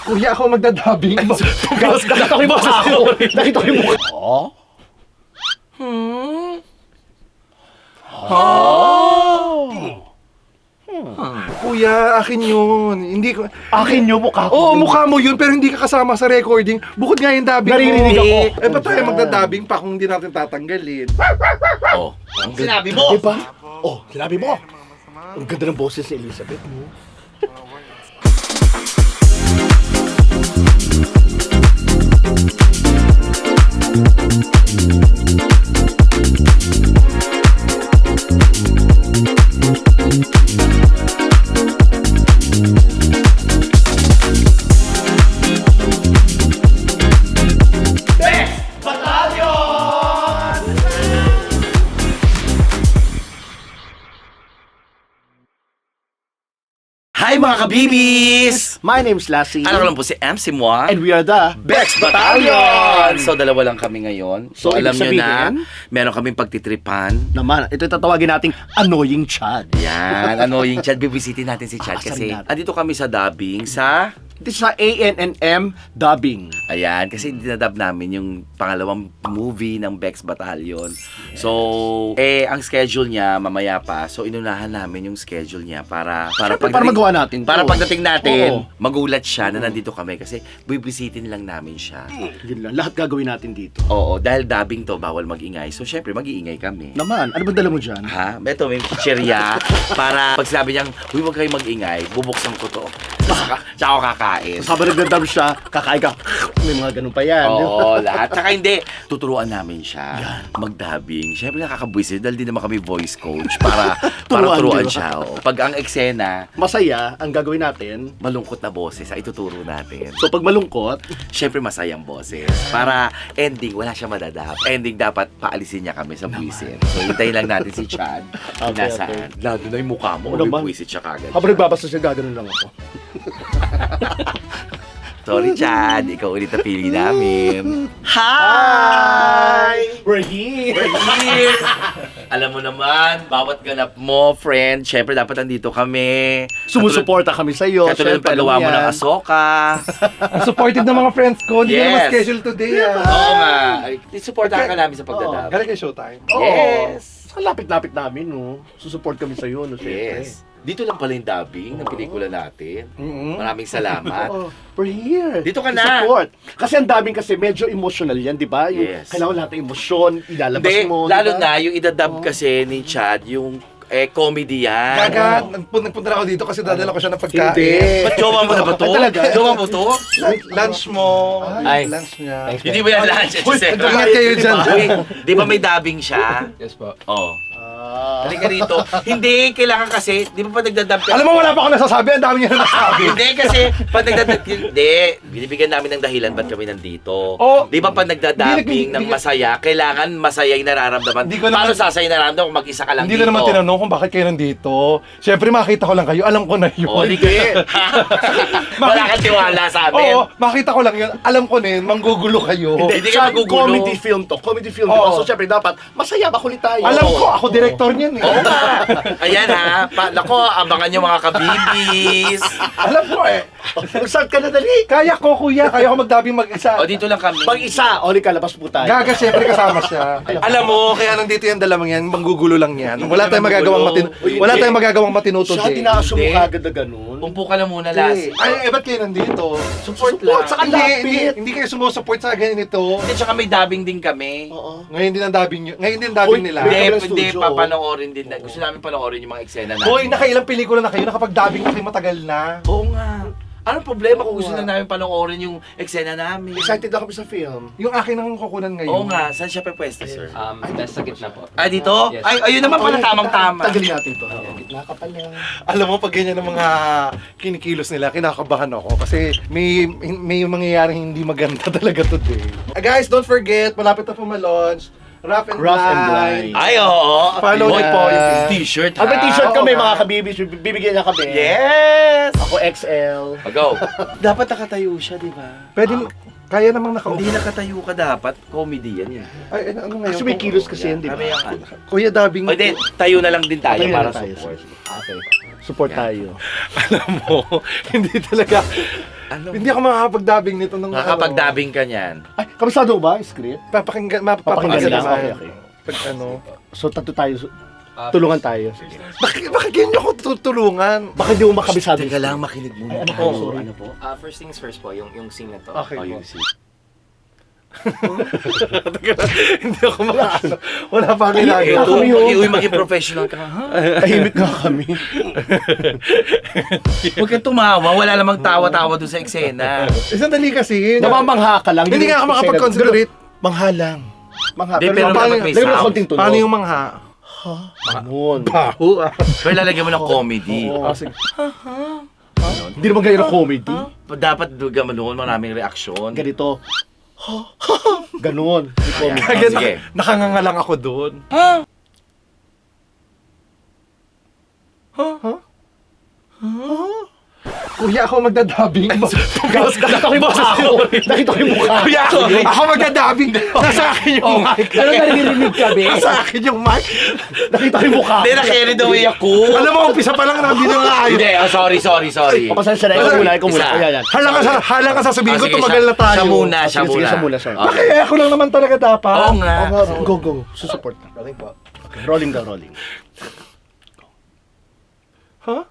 Kuya, ako magdadabing. Nakita ko yung mukha ko. Nakita ko yung mukha ko. Kuya, akin yun. Hindi ko... Akin yung mukha ko. Oo, mukha mo yun, pero hindi ka kasama sa recording. Bukod nga yung dubbing Naririnig mo. ako. Eh, ba't tayo magdadabing pa kung hindi natin tatanggalin? Oh, ang sinabi mo. Diba? Oh, sinabi mo. Ang ganda ng boses ni Elizabeth mo. Hi mga kabibis! My name's Lassie. Ano ko lang po si MC Moa And we are the Bex Battalion! So dalawa lang kami ngayon. So So, alam nyo ibig na, sabihin? meron kaming pagtitripan. naman. Ito yung tatawagin nating annoying Chad. Yan, annoying Chad. Bibisitin natin si Chad Aasarin kasi natin. andito kami sa dubbing sa... Ito sa ANNM dubbing. Ayan, kasi dinadub namin yung pangalawang movie ng Bex Battalion. So, ang schedule niya mamaya pa. So, inunahan namin yung schedule niya para Siyempre, para magawa natin to. Para pagdating natin, Oo. magulat siya na nandito kami kasi bibisitin lang namin siya. Yun lang. Lahat gagawin natin dito. Oo, dahil dubbing to, bawal mag-ingay. So, syempre, mag-iingay kami. Naman. Ano ba dala mo dyan? Ha? Ito, may chicherya para pag sinabi niyang, huwag kayo mag-ingay, bubuksan ko to. Tsaka ako kakain. So, habang nagdadab siya, kakain ka. May mga ganun pa yan. Oo, lahat. Tsaka hindi, tuturuan namin siya mag-dubbing. Syempre, nakakabwisit dahil di naman kami voice coach para turuan di ba? siya. Oo. Pag ang eksena, Masaya, ang gagawin natin. malungkot na boses, ay ituturo natin. So, pag malungkot, Syempre, masayang boses. Para ending, wala siya madadap. Ending, dapat paalisin niya kami sa buwisit. So, hintayin lang natin si Chad. Okay, Nasaan? Lalo na yung mukha mo. Oo naman. May buwisit siya kagad. habang nagbabasa siya, gaganon lang ako. Sorry, Chad. Ikaw ulit na pili namin. Hi! We're here! Here. Alam mo naman, bawat ganap mo, friend, syempre dapat nandito kami. Sumusuporta kami sa iyo. Katulad ng pagawa mo ng Asoka. Ang supportive ng mga friends ko. Hindi Yes. naman schedule today. Oo nga. Supportahan ka namin sa pagdadab. Galing kay Showtime. Yes. Sa lapit-lapit namin, no? Susuport kami sa iyo, no? Siyempre. Yes. Dito lang pala yung dubbing ng pelikula natin. Mm-hmm. Maraming salamat. Oh, we're here. Dito ka na. Support. Kasi ang daming kasi medyo emotional yan, di ba? Yung Yes. kailangan lahat ng emosyon, ilalabas Hindi, mo. lalo di ba? na yung idadub kasi ni Chad, yung comedy yan. Gaga, nagpunta na ako dito kasi dadala ko siya ng pagkain. Hindi. Ba't jowa mo na ba to? Ay, talaga? Jowa mo to? Lunch mo. Ay. Lunch niya. Hindi ba yan lunch? Ingat kayo dyan. Di ba may dubbing siya? Yes po. Oo. Ah. Halika rito. Hindi, kailangan kasi, di ba pag nagdadub ka? Alam mo, wala pa ako nasasabi. Ang dami niya na nasabi. Hindi kasi, pag nagdadub, hindi. Binibigyan namin ng dahilan ba't kami nandito. Oh. Di ba pag nagdadubbing ng masaya, kailangan masaya yung nararamdaman. Hindi ko naman- Paano sasaya yung nararamdaman kung mag-isa ka lang Hindi dito? ko naman tinanong kung bakit kayo nandito. Siyempre, makita ko lang kayo. Alam ko na yun. O, di kayo. Wala kang tiwala sa amin. Oo, makita ko lang yun. Alam ko na yun. Manggugulo kayo. Hindi ka Sa magugulo. comedy film to. Comedy film, di ba? Oo. So, syempre, dapat masaya, makulit tayo. Alam ko, ako director niyan eh. Oo nga. Ayan ha. Nako, abangan nyo mga kabibis. Alam ko eh. Mag-start ka na dali. Kaya ko, kuya. Kaya ko magdabing mag-isa. O, dito lang kami. Mag-isa, o kalabas po tayo. Gaga, siyempre kasama siya. Alam mo, kaya nandito yung dalawang yan, manggugulo lang yan. Wala tayong magagawang wala tayong magagawang matino Siya, today. dinaaso mo Hindi. kagad na ganun. Umpo ka na muna, Lassie. Ay, ba't kayo nandito? Support Support, lang. saka Hindi, lapit. hindi kayo sumusupport sa ganito. Hindi, tsaka may dubbing din kami. Oo. Ngayon din ang dubbing nyo. Ngayon din ang dubbing Uy, nila. Hindi. Hindi, Kami ng hindi, studio. papanoorin din. Gusto namin panoorin yung mga eksena namin. Hoy, nakailang pelikula na kayo, nakapag-dubbing na kayo matagal na. Oo nga. Anong problema kung gusto na namin panoorin yung eksena namin? Excited na kami sa film. Yung akin ang kukunan ngayon. Oo nga, saan siya pwesto, sir? Nasa gitna po. Ah, dito? Yes. Ay, ayun naman pala, tamang-tama. Tagalin natin to. Gitna ka pala. Alam mo, pag ganyan ang mga kinikilos nila, kinakabahan ako. Kasi may mangyayaring hindi maganda talaga today. Guys, don't forget, malapit na po ma-launch. Rough and Blind. Ay, oo. Follow Boy, niyo po yung t-shirt, May ha? t-shirt Oo kami nga. mga kabibis, bibigyan niya kami. Yes! Ako XL. Go. Dapat nakatayo siya, di ba? Pwede mo... Kaya namang nakaupo. Hindi nakatayo ka dapat. Comedy yan. Ay, ano ngayon? Kasi may kilos kasi yan, di ba? Kami ang ano. Kuya Dabing. O hindi, tayo na lang din tayo Tayo na para lang tayo. support. Okay. Support tayo. Alam mo, hindi talaga. Ano? Hindi ako makakapag-dubbing nito ng Nakakapag-dubbing ka niyan. Ay, kabisado ba? Script? Papakinggan Papakinggan lang. naman. Okay, okay. Pag ano. So, tatlo tayo. Tulungan tayo. Sige. Bakit ganyan ako tutulungan? Baka di mo makabisado. Teka lang, makinig muna. Ay, ano po? tayo. Sorry. Ano po? First things first po, yung scene na to. Okay Oh, po. yung scene. Teka lang, hindi ako makaano. Wala pa akong Ito, ginagawa. kami yun. uy, maging professional ka. Ha? Tahimik nga kami. Huwag kang tumawa, wala namang tawa-tawa doon sa eksena. Sandali kasi. Namamangha ka lang. Hindi nga ako makapag-concentrate. Mangha lang. Mangha. Hindi, pero paano- dapat may lagyan mo ng sound. konting tunog. Paano yung mangha? Ganun. Baho ah. Pero lalagyan mo ng comedy. Oo. Sige. Hindi naman ganyan ang comedy. Dapat ganoon maraming reaksyon. Ganito. Ganun. May comedy. Ayan. Kaya sige. nakanganga lang ako doon. Kuya, ako magdadabing. Nakita ko yung mukha ko. Nakita ko yung mukha. Kuya, ako magdadabing. Nasa akin yung mic. Pero naririnig kami. Nasa akin yung mic. Nakita ko yung mukha ko. Hindi, na-carried away ako. Alam mo, umpisa pa lang hindi na nga ayos. Hindi, sorry. Papasensya na. Ikaw muna. Ikaw muna. Isa. Ayan, yan. Hala ka sasabihin ko, Sige, tumagal na tayo. Siya muna, Sige, siya sige, muna. siya muna, siya. Okay. Bakit ako lang naman talaga dapat? Oo nga. Go, go. Susupport na. Rolling po. Okay, rolling daw, rolling. Huh?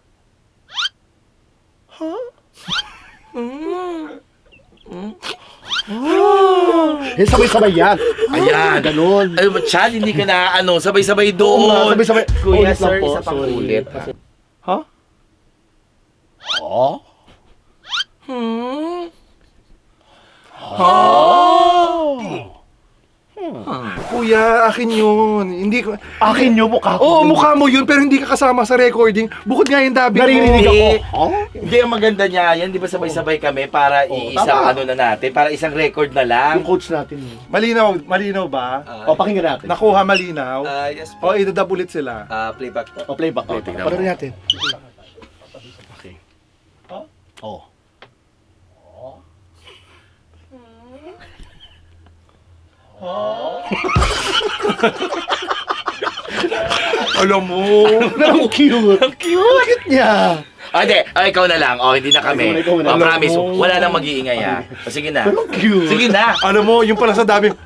Eh, sabay-sabay yan. Ayan. Ganun. Ano ba, Chad, hindi ka na, sabay-sabay Oo nga, doon. sabay-sabay. Kuya, Ulit lang sir, po, isa pang sorry. ulit. Huh? Oh? Kuya, akin yun. Hindi ko... Akin yung mukha ko. Oo, mukha mo yun, pero hindi ka kasama sa recording. Bukod nga yung dubbing Naririnig mo. ako. Hindi. Oh? Hindi, ang maganda niya yan, di ba sabay-sabay kami para iisang tama. ano na natin, para isang record na lang. Yung coach natin. Malinaw ba? O, pakinggan natin. Nakuha malinaw? Yes O, po. idadub ulit sila. Playback po. O, playback. O, tignan mo. panorin natin. Okay. Oh. Alam mo. Ang cute. Ang cute niya. Hindi. Ikaw na lang. Hindi na kami. Ikaw na. Promise. Alam mo. Wala nang mag-iingay ha. Sige na. Pero cute. Sige na. Alam mo, yung pala sa dubbing,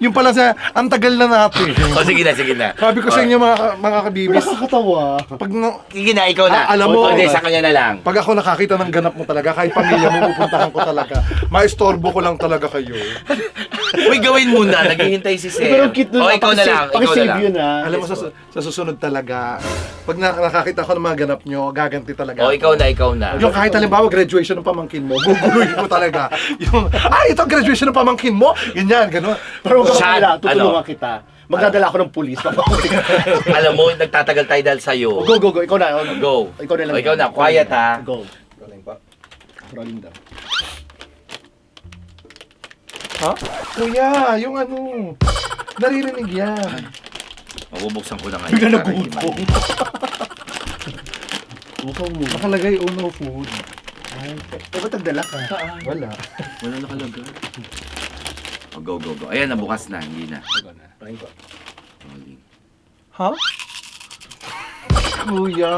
yung pala sa, ang tagal na natin. Sige na. Sabi ko sa inyo mga kabibis, Nakakatawa. pag, Sige na, ikaw na. Alam mo. Hindi, sa kanya na lang. pag ako nakakita ng ganap mo talaga, kahit pamilya mo, pupuntahan ko talaga. Maistorbo ko lang talaga kayo. Uy, gawin mo na. Naghihintay si Sir. Pero cute nun. Ikaw na lang. Ikaw na Pakisave lang. yun ah. Alam mo, sa susunod talaga, pag nakakita ko ng mga ganap nyo, gaganti talaga. Ikaw na. Yung kahit halimbawa graduation ng pamangkin mo, guguluhin ko talaga. Yung, ito graduation ng pamangkin mo? Ganyan, gano'n. Pero huwag Chad, ka tutulungan kita. Magdadala ako ng pulis. Alam mo, nagtatagal tayo dahil sa'yo. Go, go, go. Ikaw na. Go. Ikaw na lang. Ikaw na. Quiet ha. Go. Rolling po. Rolling daw. Ha? Kuya, yung ano, naririnig yan. Mabubuksan ko na ngayon. Bigla para hindi nagutom. Mukhang mo. Nakalagay, oh no food. Ay, ba't nagdala ka? Wala. Wala nakalagay. Go. Ayan, nabukas na. Hindi na. Rolling po. Rolling. Ha? Kuya.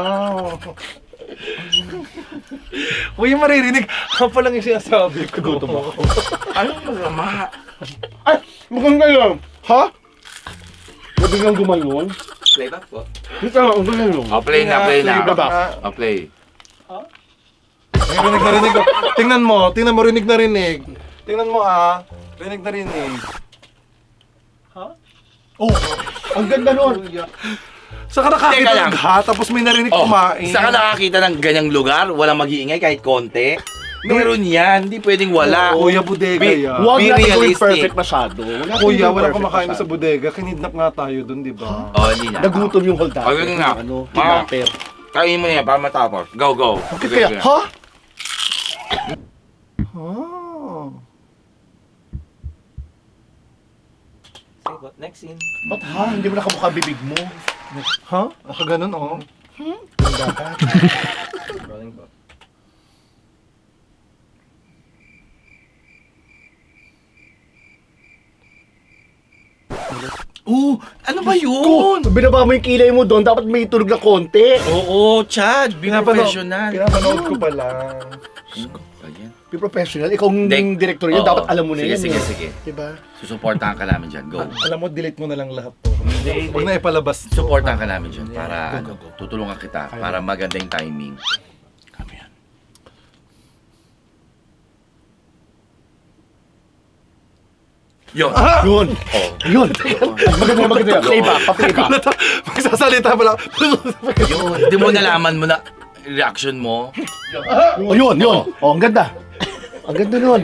Kuya, maririnig. Ako pa lang yung sinasabi ko. Gutom ako. Anong masama? Ay! Mukhang kayo! Ha? Ba't biglang gumayon? Playback po. Dito ang gumayon. Play na. Playback na. Play. Rinig ko. Tingnan mo, rinig na rinig. Tingnan mo rinig na rinig. Oh! Ang ganda nun! Saka Teka nakakita lang. ng tapos may narinig kumain. Saka nakakita ng ganyang lugar, walang mag-iingay kahit konti. Meron yan, hindi pwedeng wala. Kuya, bodega yan. Huwag Be natin gawin realistic. perfect masyado. Kuya, walang kumakain sa bodega. Kinidnap nga tayo dun, di ba? Hindi na. Nagutom yung hold up. Ayun nga. Ano, Ma- kidnapper. Kainin mo na yan para matapos. Go. Bakit kaya? Ha? Oh. Sige po. Next scene. Ba't ha? Hindi mo nakamukha bibig mo. Ha? Ako ganun, oh. Rolling po. Ano ba yun? Binaba mo yung kilay mo doon, dapat may tunog na konti. Oo, Chad. Be professional. Pinapanood ko pa lang. Ayan. Be professional. Ikaw yung Hindi. director yun, Oo. dapat alam mo na Sige, yan. sige, eh. sige. Diba? Susuportahan ka namin dyan. Go. Alam mo, delete mo na lang lahat to. Huwag na ipalabas to. Suportahan ka namin dyan para Go, go, go. tutulungan kita para maganda yung timing. Kami yan. Yun. Yun. Oh. Yun. Maganda. Pa-playback. Magsasalita pa lang. Yun. Hindi mo nalaman mo na reaction mo. Oh, yun. Oh, ang ganda. Ang ganda nun.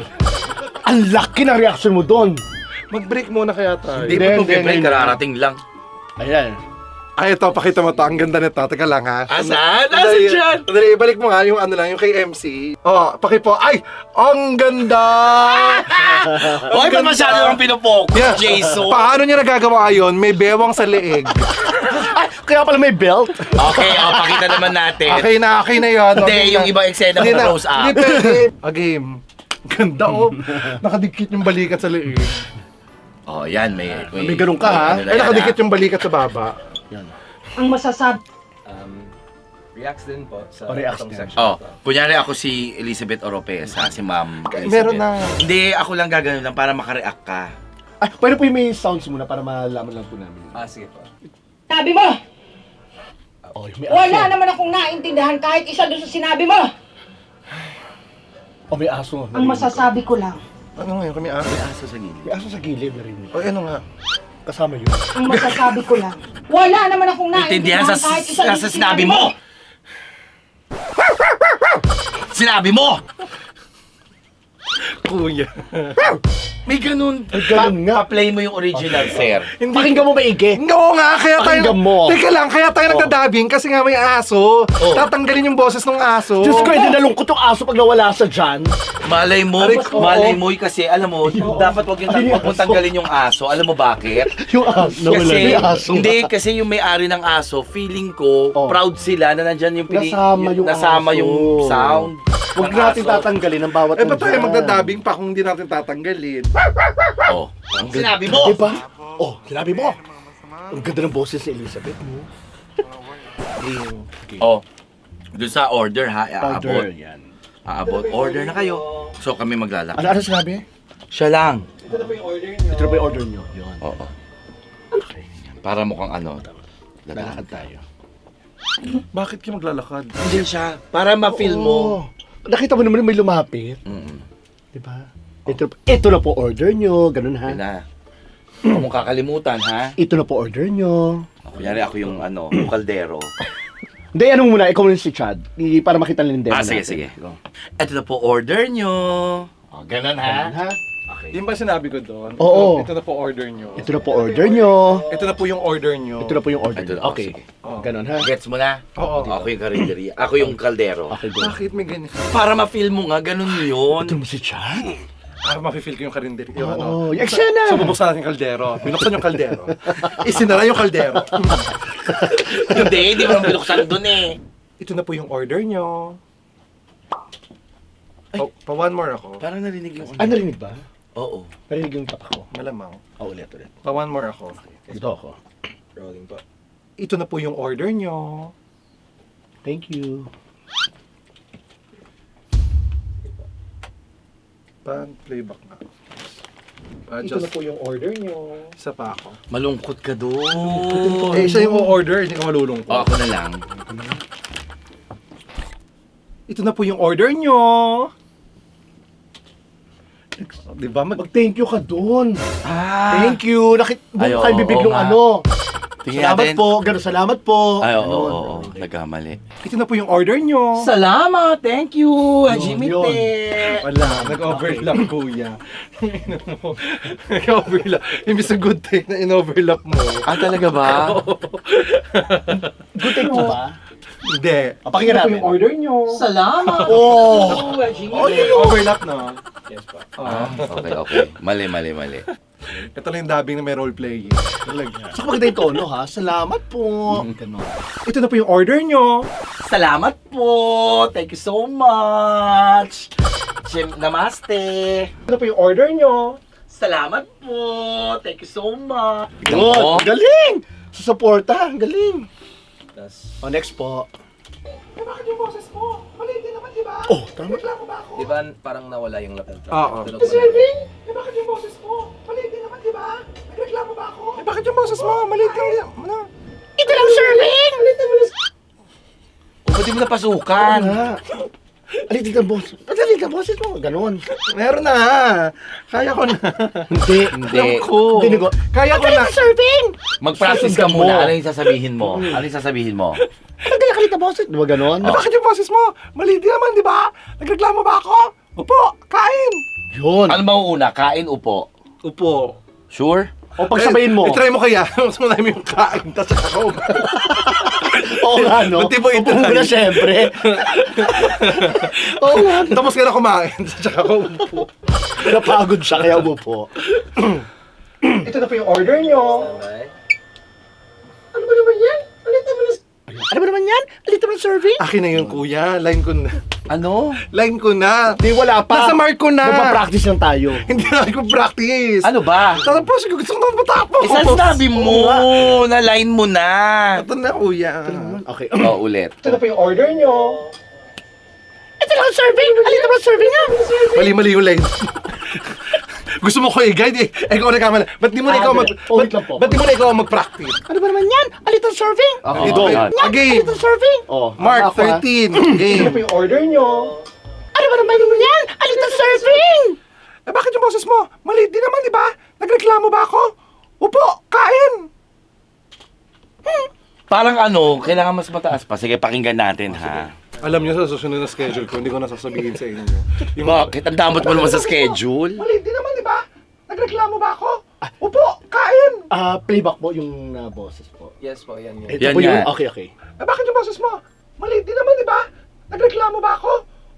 Ang laki ng reaction mo doon. Mag-break muna kaya tayo. Hindi Hindi, mo itong hindi. kararating lang. Ayan. Ay, ito, pakita mo to. Ang ganda nito. Teka lang, ha? Asan? Dali, Asan dyan? Dali, ibalik mo nga yung ano lang, yung kay MC. Oh, pakipo. Ay! Ang ganda! Hoy, ba't masyado kang pinopokus, Yeah. Jason? Paano niya nagagawa yun? May bewang sa leeg. Ay, kaya pala may belt. Okay, pakita naman natin. Okay na yun. Hindi, Okay yung na. ibang eksena Hindi mo na. close up. Hindi pwede. A game. Ganda, oh. Nakadikit yung balikat sa leeg. Oh, yan. May ganun ka, ha? ano na Ay, yan, nakadikit yung balikat sa baba. Yan. Ang masasabi. Reacts din po sa Oh, reacts itong din. section. Oh, kunyari ako si Elizabeth Oropez, ha? Si Ma'am Elizabeth. Meron na. Hindi, ako lang gagano lang para makareact ka. Ay, pwede po yung may sounds muna para malaman lang po namin. Sige po. Sabi mo, Oh, may wala aso. naman akong naintindihan kahit isa doon sa sinabi mo. Oh, may aso. Ang masasabi ko lang, Ano ngayon kami ah? May aso sa gilid. May aso sa gilid na rin. O ano nga? Kasama yun. ang masasabi ko lang, wala naman akong Intindihan naintindihan sa, kahit isa doon sa sinabi mo! Sinabi mo! Kuya. May ganun. Ay, ganun nga. Pa-play mo yung original, sir. Pakinggan mo maigi. Oo nga, kaya tayo... Pakinggan mo. Teka lang, kaya tayo nagdadabing kasi nga may aso. Tatanggalin yung boses ng aso. Diyos ko, hindi nalungkot yung aso pag nawala sa dyan. Malay mo, Oo. malay mo kasi, alam mo, dapat wag yung Ay, yung wag mong aso. tanggalin yung aso. Alam mo bakit? Yung aso. Nawala Kasi, na yung aso. hindi, kasi yung may-ari ng aso, feeling ko, Oh. proud sila na nandyan yung Nasama yung yung aso. sound. Huwag ng natin aso. tatanggalin ang bawat Eh, ba't tayo nandyan. magdadabing pa kung hindi natin tatanggalin? Oh. Ang sinabi mo! Diba? Oh, sinabi mo. Ang ganda ng boses ni Elizabeth mo. Oh. Doon sa order ha, aabot. yan. Aabot. Order na kayo. So kami maglalakad. Ano sinabi? Siya lang. Ito na ba yung order nyo? Yun. Oo. Para mukhang ano. Lalakad tayo. Bakit kayo maglalakad? Hindi siya. Para ma-feel mo. Oo. Nakita mo naman may lumapit. Mm. Diba? Ito na po order nyo. Ganun ha. Yun na. Huwag mong kakalimutan ha. Ito na po order nyo. Kunyari ako yung ano, yung kaldero. Hindi, anong muna? Ikaw muna si Chad. Para makita nila yung demo Sige, natin. sige. Go. Ito na po order nyo. Oh, ganun Ganun, ha? Yung ba sinabi ko doon? Oo. Ito na po order nyo. Ito na po order nyo. Ito na po yung order nyo. Ito na po yung order Ito nyo. na, Okay. sige. Ganun ha? Gets mo na? Oo. Ako yung karinderya. Ako yung kaldero. Okay, go. Bakit may ganyan? Para ma-feel mo nga, ganun yun. Ito naman si Chad. Mafe-feel ko yung karinderya. Yung Oo. ano. Yung eksena. So, bubuksan natin yung kaldero. Binuksan yung kaldero. Isinara yung kaldero. Hindi mo nang binuksan dun eh. Ito na po yung order nyo. Pa one more ako. Parang narinig yung... Ah, narinig ba? Oo. Narinig yung tatak ko. Malamang. Ulit. Pa one more ako. Dito ako. Rolling po. Ito na po yung order nyo. Thank you. Playback nga. Ito na po yung order nyo. Isa pa ako. Malungkot ka doon. Eh, siya yung order, hindi ka malulungkot. O, ako na lang. Ito na po yung order nyo. Di ba? Mag-thank you ka doon. Ah! Thank you. Ay, oo, Kayo bibig oo nung nga. ano. Tingnan Salamat natin. po. Gano'n, salamat po. Ay, oo, Ganun. oo, oo. Nagkamali. Ito na po yung order nyo. Salamat! Thank you! Hajime te. Wala, nag-overlap kuya. Nag-overlap. Imbis na good take na in-overlap mo. Ah, talaga ba? Good take mo ba? Hindi. Pakinggan Ito po namin. yung order nyo. salamat. Oh! Overlap na. Yes po. Okay, okay. Mali. Ito lang yung dubbing na may role-playing. Talaga. Saka maganda yung tono ha. Salamat po. Ganun. Ito na po yung order nyo. Salamat po! Thank you so much! Namaste! Ito na po yung order nyo. Salamat po. Thank you so much. Good! Galing! Sa suporta, ang galing. Tas, Next po. Bakit yung boses mo? Mali din naman, di ba? Oh, tama. Reklamo ba ako? di ba parang nawala yung lapel truck? Oo. Tunog ko lang. Bakit yung boses mo? Mali din naman, di ba? Nagreklamo ba ako? Bakit yung boses mo? Mali din naman. Ito lang serving! O, ba't di mo napasukan? nga. Alitin ang boses. Alitin ang boses mo. Ganon. Meron na. Kaya ko na. Hindi. Hindi. Alam ko. Hindi ko. Kaya ko na. Serving! Mag-practice ka Susundan mo. muna. Ano yung sasabihin mo? Ano yung sasabihin mo? Ano kaya kalit ang boses? Di ba ganon? Bakit yung boses mo? Mali din naman, di ba? Nagreklamo ba ako? Opo, kain. Yun. Ano mauuna? Kain, upo? Upo. Sure? O pagsabayin mo. I-try mo kaya. Mas marami yung kain. Tapos ako. Oo nga, no? Buti mo ito Upo na. na syempre. Oo nga. Tapos ka na kumain. Tsaka ako upo. Napagod siya kaya umupo. Ito na po yung order nyo. Standby. Ano ba naman yan? Ano ba naman yan? Alitin ang serving? Akin na yun, kuya. Line ko na. Ano? Line ko na. Di, wala pa. Nasa mark ko na. Nagpa-practice lang tayo. Hindi na ako practice. Ano ba? Tapos gusto ko na matapos. Isa sinabi mo na line mo na. Ito na, kuya. Okay. O, ulit. Ito na po yung order nyo. Ito lang ang serving! Alitin ang serving nga! Mali-mali yung line. Gusto mo ko i-guide eh. Ikaw na kamala. Ba't di mo na ikaw mag... ulit lang po. Ba't di mo na ikaw mag-practice? Ano ba naman yan? Alitin ang serving! Okay, Ito, yan. again. Alitin ang serving! Oh, Mark, ako, ah. 13. Game. Ito po yung order nyo. Ano ba naman yan? Alitin ang serving! Eh bakit yung boses mo? Mali din naman, di ba? Nagreklamo ba ako? Upo, kain. Parang ano, kailangan mas mataas pa. Sige, pakinggan natin ha. Alam niyo sa susunod na schedule ko, hindi ko nasasabihin sa inyo. Bakit? Ang damot mo naman sa schedule. Mali din naman, di ba? Nagreklamo ba ako? Upo, kain. Playback po yung boses po. Yes po, yan yun. Ito Yan po yun? nga. Okay, okay. Eh bakit yung boses mo? Mali din naman, di ba? Nagreklamo ba ako?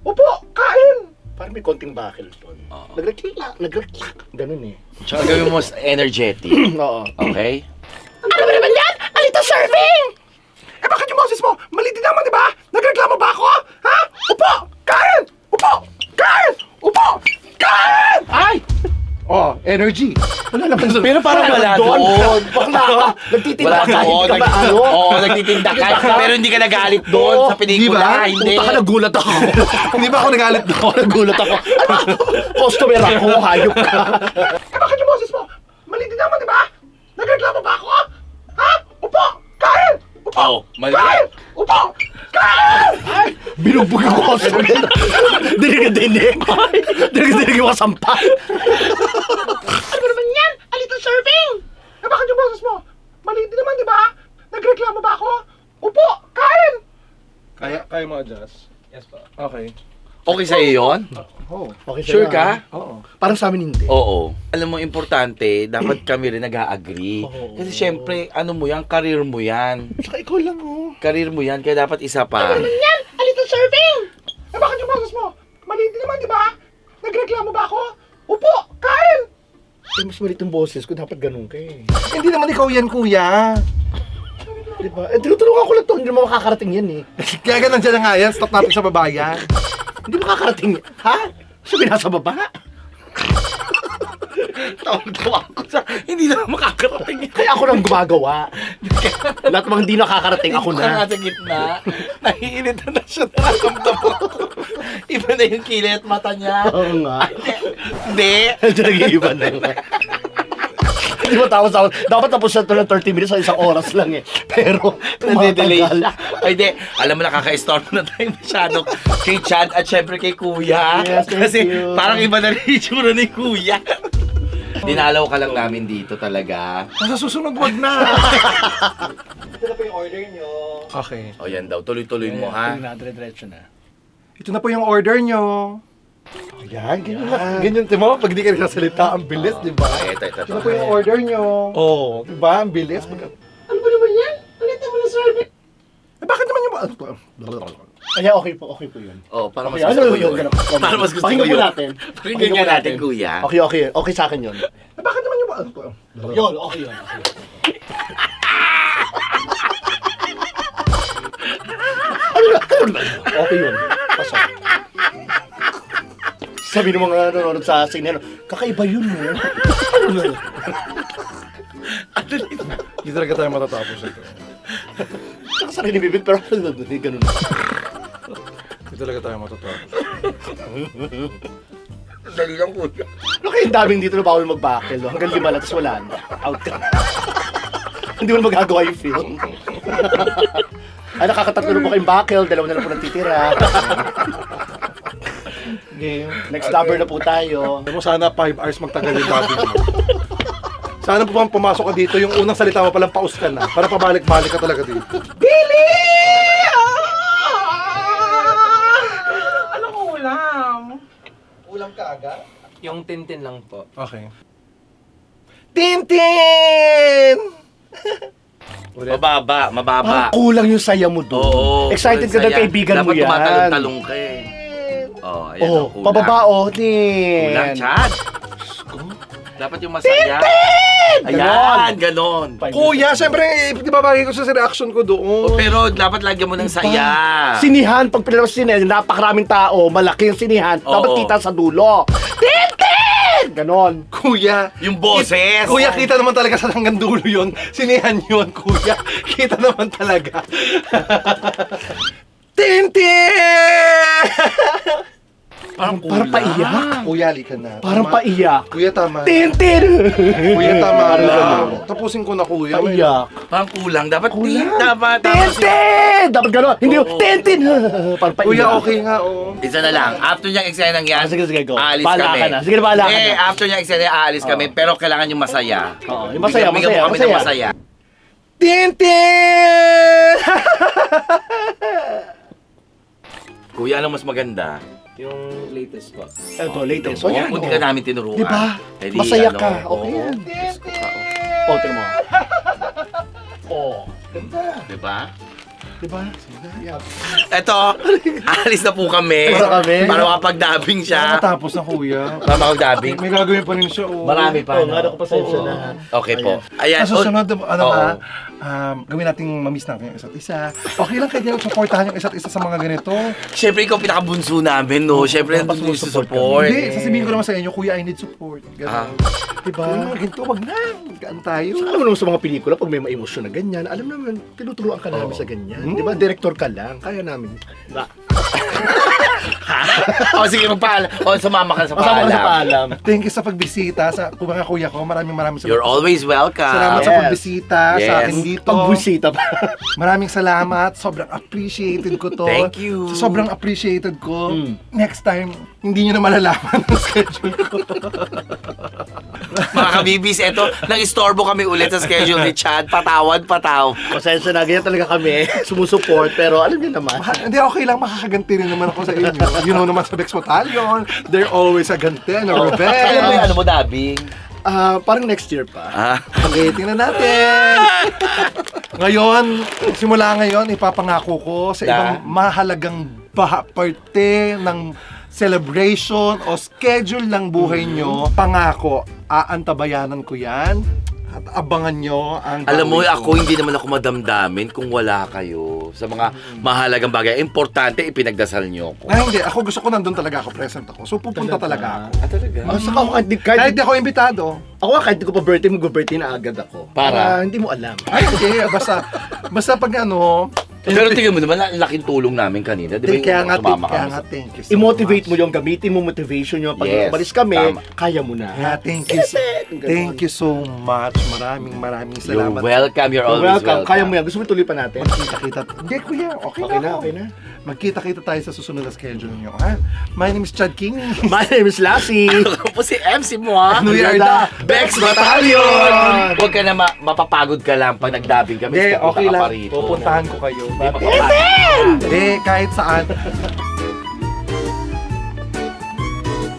Upo, kain. Parang may konting bakil doon. Nagreklak. Ganun eh. Tsaka gawin mo mas energetic. Oo. Okay? Ano ba naman yan? Alitin ang serving! Eh bakit yung boses mo? Mali din naman, di ba? Nagreklamo ba ako? Ha? Upo, kain. Upo, kain. Upo, kain. Ay! Oh, energy. Wala naman. Pero parang wala doon. Wala. Nagtitinda Wala ka. doon. Hindi ka ba ano? Oo, nagtitinda ka. Pero hindi ka nagalit doon Oo, sa pelikula. di ba? Hindi. Puta ka, nagulat ako. Hindi ba ako nagalit doon? Nagulat ako. Ano? Customer ako, hayop ka. Eh bakit yung boses mo? Mali din naman, di ba? Nagreklamo ba ako? Ha? Upo, kain. Upo, Oh, mali. kain. Upo, kain. Binugbog ako customer. Dinig-dinig. Dinig-dinig yung kasampa. Ano ba naman yan? Alitin ang serving! Eh bakit yung boses mo? Mali din naman, di ba? Nagreklamo ba ako? Upo, kain. Kaya mo adjust? Yes po. Okay. Okay sa'yo yun? Okay, Sure ka? Oo. Parang sa amin hindi. Oo. Alam mo, importante, dapat kami rin nag-a-agree. Oo. Kasi syempre, ano mo yan, career mo yan. Saka ikaw lang, oh. Career mo yan, kaya dapat isa pa. Yan! Alitin serving! Eh bakit yung boses mo? Mali din naman, di ba? Nagreklamo ba ako? Upo, kain. Eh, mas malit yung boses ko. Dapat ganun ka eh. Hindi naman ikaw yan, kuya. Di ba? Eh, tinutulungan ko lang to. Hindi naman makakarating yan eh. Kaya ganun dyan na nga yan. Stop natin sa babayan. Hindi makakarating yan. Ha? Sabi nasa baba? Tawa ko sa, hindi na makakarating. Kaya ako nang gumagawa. Lahat mga hindi nakakarating ako Hindi ka na. nasa gitna. Naiinit na siya, nararamdaman ko. Iba na yung kilay at mata niya. Oo nga. Hindi. Diyan nag-iiba na yun. Hindi mo tapos. Dapat tapos siya ito ng 30 minutes sa isang oras lang eh. Pero, Nade-delay tumatagal. siya. Ay, di. Alam mo, nakaka-storm na tayo masyado kay Chad at syempre kay Kuya. Yes, thank Kasi you. parang iba na rin yung itsura ni Kuya. Dinalaw ka lang namin dito talaga. Nasa susunod, wag na. Ito na po yung order nyo. Okay. O yan daw, tuloy-tuloy mo ha. Dire-diretso na. Ito na po yung order nyo. Ayan, ganyan lang. Ganyan, di ba? Pag di ka nagsasalita, ang bilis, di ba? Ay, ito. Ito na po yung order nyo. Oo, oh, di ba? Ang bilis. Ano ba naman yan? Ulitin mo na service. Eh, bakit naman yung... Kaya okay po yun. Oh, para mas Okay, gusto ano ko yun? yun. Ganun. Para mas gusto ko Pakinggan po yun. natin. Pakinggan nga natin, Kuya. Okay sa akin yun. Eh, bakit naman yung... Yun, okay yun. Okay yun. Pasok. Sabi ng mga nanonood sa sine, kakaiba yun, no? Hindi talaga tayo matatapos ito. Tsaka sa rin ni Bibit, pero ganun. Hindi talaga tayo matatapos. Dali lang po. Ano kaya yung daming dito na bawal mag-backle, no? Hanggang 5 lang, tapos wala na. Out ka. Hindi mo na magagawa yung film. Ay, nakakatatlo na po kayong backle, 2 na lang po natitira. Game. Next number na po tayo. Alam mo, sana 5 hours magtagal yung dubbing mo. Sana po bang pumasok ka dito, yung unang salita mo palang paus ka na. Para pabalik-balik ka talaga dito. Anong ulam? Ulam ka agad? Yung tintin lang po. Okay. Tintin! Mababa. Parang kulang yung saya mo doon. Oo. Excited ka saya. na kaibigan mo Dapat yan. tumatalong-talong ka eh. Oh, ayan. Oh, kulang. pababa oh, din. Kulang, Chad. Dapat yung masaya. Ayan, ganon. Kuya, syempre, di ba bagay ko sa reaction ko doon? Pero dapat lagyan mo ng saya. Sinihan, pag pinalabas sinihan, napakaraming tao, malaki yung sinihan, dapat Oo. kita sa dulo. Tintin! Ganon. Kuya, Yung boses. Kuya, kita naman talaga sa hanggang dulo yun. Sinihan yun, kuya. Kita naman talaga. Tintin! Parang paiyak. Kuya, halika na. Parang Tama. paiyak. Kuya, tama. Tintin! Kuya, tama Kulang. lang. Tapusin ko na, kuya. Paiyak. Parang kulang. Dapat Kulang. dapat. Tintin! Dapat ganon. Hindi yung Oo. Tintin! Parang paiyak. Kuya, okay nga, oo. Isa na lang. After niyang eksena yan, Sige, go. aalis Bahala kami. ka na. Sige, bahala ka na. After niyang eksena, aalis kami. Pero kailangan yung masaya. Oo, yung masaya, Bigyan mo kami ng masaya. Tintin! Kuya, ano mas maganda? Yung latest po. Ito, latest. So, yan. Hindi ka namin tinuruan. Diba? Eh, di, Masaya ano, ka. Okay oo. yan. Diyos ko ka, oh. Oh, tingnan mo. Oh. Diba? Diba? Eto, alis na po kami. Alis na kami? Para makapag-dubbing siya. Matapos na, kuya. Para makapag-dubbing. May gagawin pa rin siya, oo. Marami pa. Oh, nga ako pasensya na. Okay po. Ayan. Sa susunod, ano Oo. ha, gawin nating mamiss natin yung isa't isa. Okay lang kayo supportahan yung isa't isa sa mga ganito. Siyempre, ikaw pinakabunso namin, no? Siyempre, nandun yung support. Hindi, sasabihin ko naman sa inyo, kuya, I need support. Ah. Ganun. Diba? Ganito, wag na. Gaan tayo. Alam mo naman sa mga pelikula, pag may ma-emosyon na ganyan, alam naman, tinuturuan ka namin sa ganyan. Di ba? Director ka lang, kaya namin. O, sige, magpaalam. O, sumama ka sa Kasama ka sa paalam. paalam. Thank you sa pagbisita sa mga kuya ko. Maraming salamat. You're always welcome. Salamat sa Yes. pagbisita sa Yes. akin dito. Pagbusita pa. Maraming salamat. Sobrang appreciated ko to. Thank you. Sobrang appreciated ko. Next time, hindi nyo na malalaman ang schedule ko. Mga kabibis, eto, nang-istorbo kami ulit sa schedule ni Chad. Patawad. Pasensya na, ganyan talaga kami. Sumusuport, pero alam niyo naman. Hindi, okay lang. Makakaganti rin naman ako sa inyo. You know naman sa Bex Battalion, they're always a ganti, no Alam mo yung revenge. ano mo, dubbing? Parang next year pa. Ah. Okay, tingnan natin. Ngayon, simula ngayon, ipapangako ko sa ibang mahalagang parte ng celebration o schedule ng buhay nyo. Pangako, aantabayanan ko yan. At abangan nyo ang Alam mo, gawin ko. ako hindi naman ako madamdamin kung wala kayo sa mga mahalagang bagay. Importante, ipinagdasal niyo ako. Ay, hindi. Ako gusto ko nandun talaga ako, present ako. So, pupunta talaga ako. Ah, talaga? Saka ako, Kahit di ako imbitado. kahit di ko pa birthday, mag-birthday na agad ako. Para? Hindi mo alam. Ay, hindi. Basta pag ano... Pero tingnan mo naman, ang laking tulong namin kanina. Di ba Kaya nga, sumama kaya kami nga, sa- thank you so I-motivate much. mo yung gamitin mo motivation nyo. Pag Yes, umalis kami, tama. kaya mo na. Yeah, thank you so much. Maraming You're salamat. welcome, you're You're always welcome. Kaya mo yan. Gusto mo tuloy pa natin? Magkita-kita. Hindi, kuya. Okay, Okay na. na, okay na. Magkita-kita tayo sa susunod na schedule nyo, ha? My name is Chad King. My name is Lassie. Ako po si MC mo, ha? We are the Bex Battalion! Huwag ka na mapapagod ka lang pag nag-dubbing kami. Hindi, Pupunta okay ka lang. pa rito. Pupuntahan ko kayo. Hindi, Hindi, kahit saan.